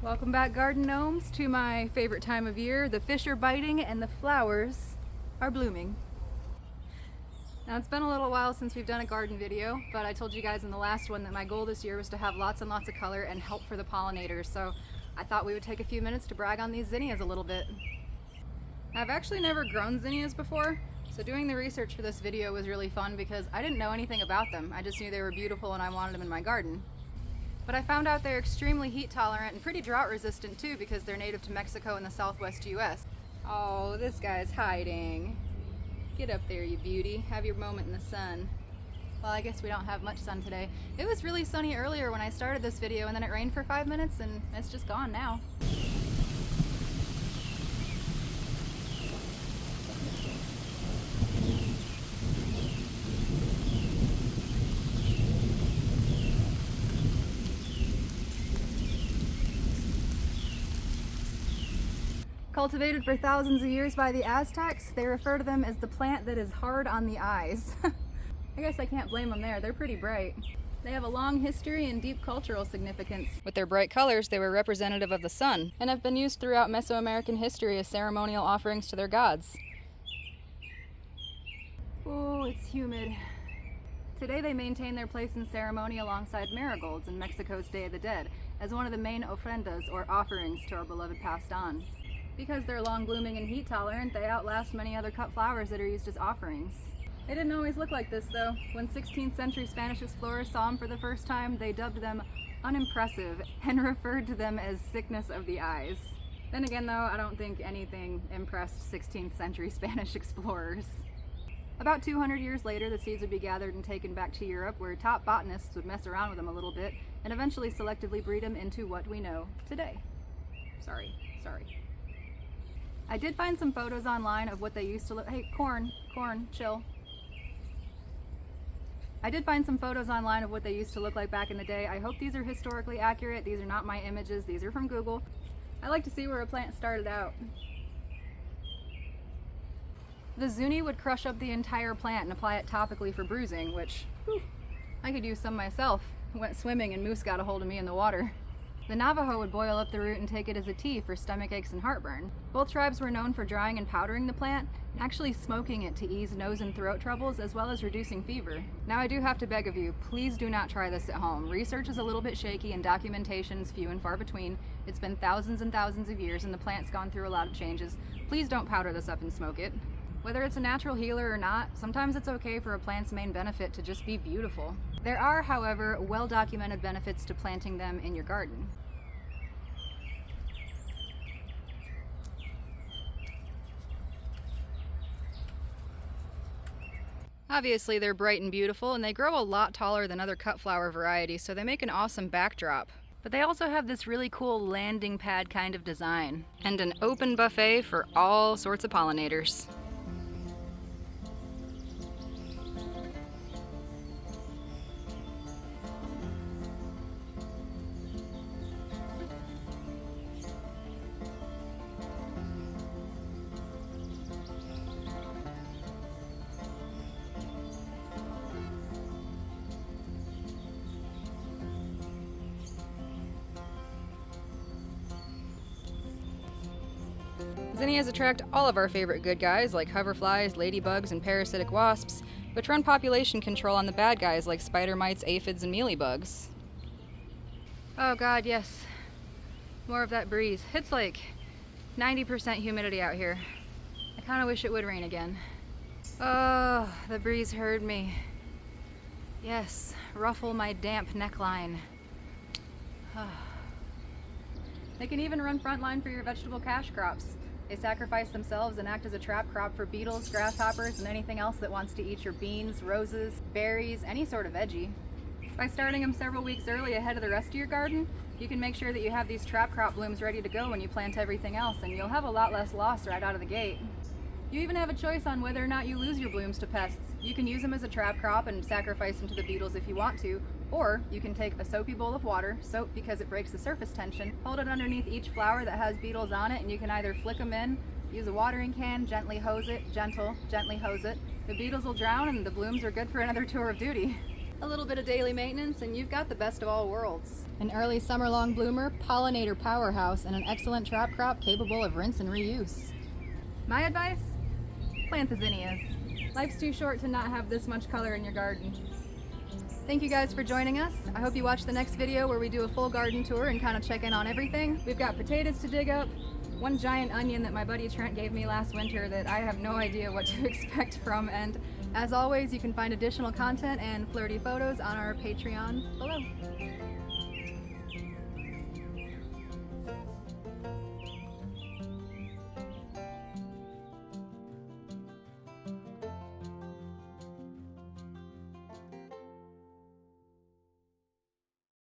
Welcome back, garden gnomes, to my favorite time of year. The fish are biting and the flowers are blooming. Now, it's been a little while since we've done a garden video, but I told you guys in the last one that my goal this year was to have lots and lots of color and help for the pollinators, so I thought we would take a few minutes to brag on these zinnias a little bit. Now, I've actually never grown zinnias before, so doing the research for this video was really fun because I didn't know anything about them. I just knew they were beautiful and I wanted them in my garden. But I found out they're extremely heat tolerant and pretty drought resistant too, because they're native to Mexico and the southwest US. Oh, this guy's hiding. Get up there, you beauty. Have your moment in the sun. Well, I guess we don't have much sun today. It was really sunny earlier when I started this video, and then it rained for 5 minutes and it's just gone now. Cultivated for thousands of years by the Aztecs, they refer to them as the plant that is hard on the eyes. I guess I can't blame them there, they're pretty bright. They have a long history and deep cultural significance. With their bright colors, they were representative of the sun, and have been used throughout Mesoamerican history as ceremonial offerings to their gods. Oh, it's humid. Today they maintain their place in ceremony alongside marigolds in Mexico's Day of the Dead, as one of the main ofrendas or offerings to our beloved passed on. Because they're long blooming and heat tolerant, they outlast many other cut flowers that are used as offerings. They didn't always look like this though. When 16th century Spanish explorers saw them for the first time, they dubbed them unimpressive and referred to them as sickness of the eyes. Then again though, I don't think anything impressed 16th century Spanish explorers. About 200 years later, the seeds would be gathered and taken back to Europe, where top botanists would mess around with them a little bit and eventually selectively breed them into what we know today. Sorry. I did find some photos online of what they used to look. Hey, corn, chill. I did find some photos online of what they used to look like back in the day. I hope these are historically accurate. These are not my images. These are from Google. I like to see where a plant started out. The zuni would crush up the entire plant and apply it topically for bruising, which, whew, I could use some myself. Went swimming and moose got a hold of me in the water. The Navajo would boil up the root and take it as a tea for stomach aches and heartburn. Both tribes were known for drying and powdering the plant, and actually smoking it to ease nose and throat troubles, as well as reducing fever. Now I do have to beg of you, please do not try this at home. Research is a little bit shaky and documentation is few and far between. It's been thousands and thousands of years and the plant's gone through a lot of changes. Please don't powder this up and smoke it. Whether it's a natural healer or not, sometimes it's okay for a plant's main benefit to just be beautiful. There are, however, well-documented benefits to planting them in your garden. Obviously they're bright and beautiful, and they grow a lot taller than other cut flower varieties, so they make an awesome backdrop. But they also have this really cool landing pad kind of design, and an open buffet for all sorts of pollinators. Zinnias attract all of our favorite good guys like hoverflies, ladybugs, and parasitic wasps, but run population control on the bad guys like spider mites, aphids, and mealybugs. Oh god, yes. More of that breeze. It's like 90% humidity out here. I kind of wish it would rain again. Oh, the breeze heard me. Yes, ruffle my damp neckline. They can even run frontline for your vegetable cash crops. They sacrifice themselves and act as a trap crop for beetles, grasshoppers, and anything else that wants to eat your beans, roses, berries, any sort of veggie. By starting them several weeks early ahead of the rest of your garden, you can make sure that you have these trap crop blooms ready to go when you plant everything else, and you'll have a lot less loss right out of the gate. You even have a choice on whether or not you lose your blooms to pests. You can use them as a trap crop and sacrifice them to the beetles if you want to, or you can take a soapy bowl of water, soap because it breaks the surface tension, hold it underneath each flower that has beetles on it, and you can either flick them in, use a watering can, gently hose it, gently hose it. The beetles will drown and the blooms are good for another tour of duty. A little bit of daily maintenance and you've got the best of all worlds. An early summer-long bloomer, pollinator powerhouse, and an excellent trap crop capable of rinse and reuse. My advice? Plant the zinnias. Life's too short to not have this much color in your garden. Thank you guys for joining us. I hope you watch the next video where we do a full garden tour and kind of check in on everything. We've got potatoes to dig up, one giant onion that my buddy Trent gave me last winter that I have no idea what to expect from, and as always, you can find additional content and flirty photos on our Patreon below.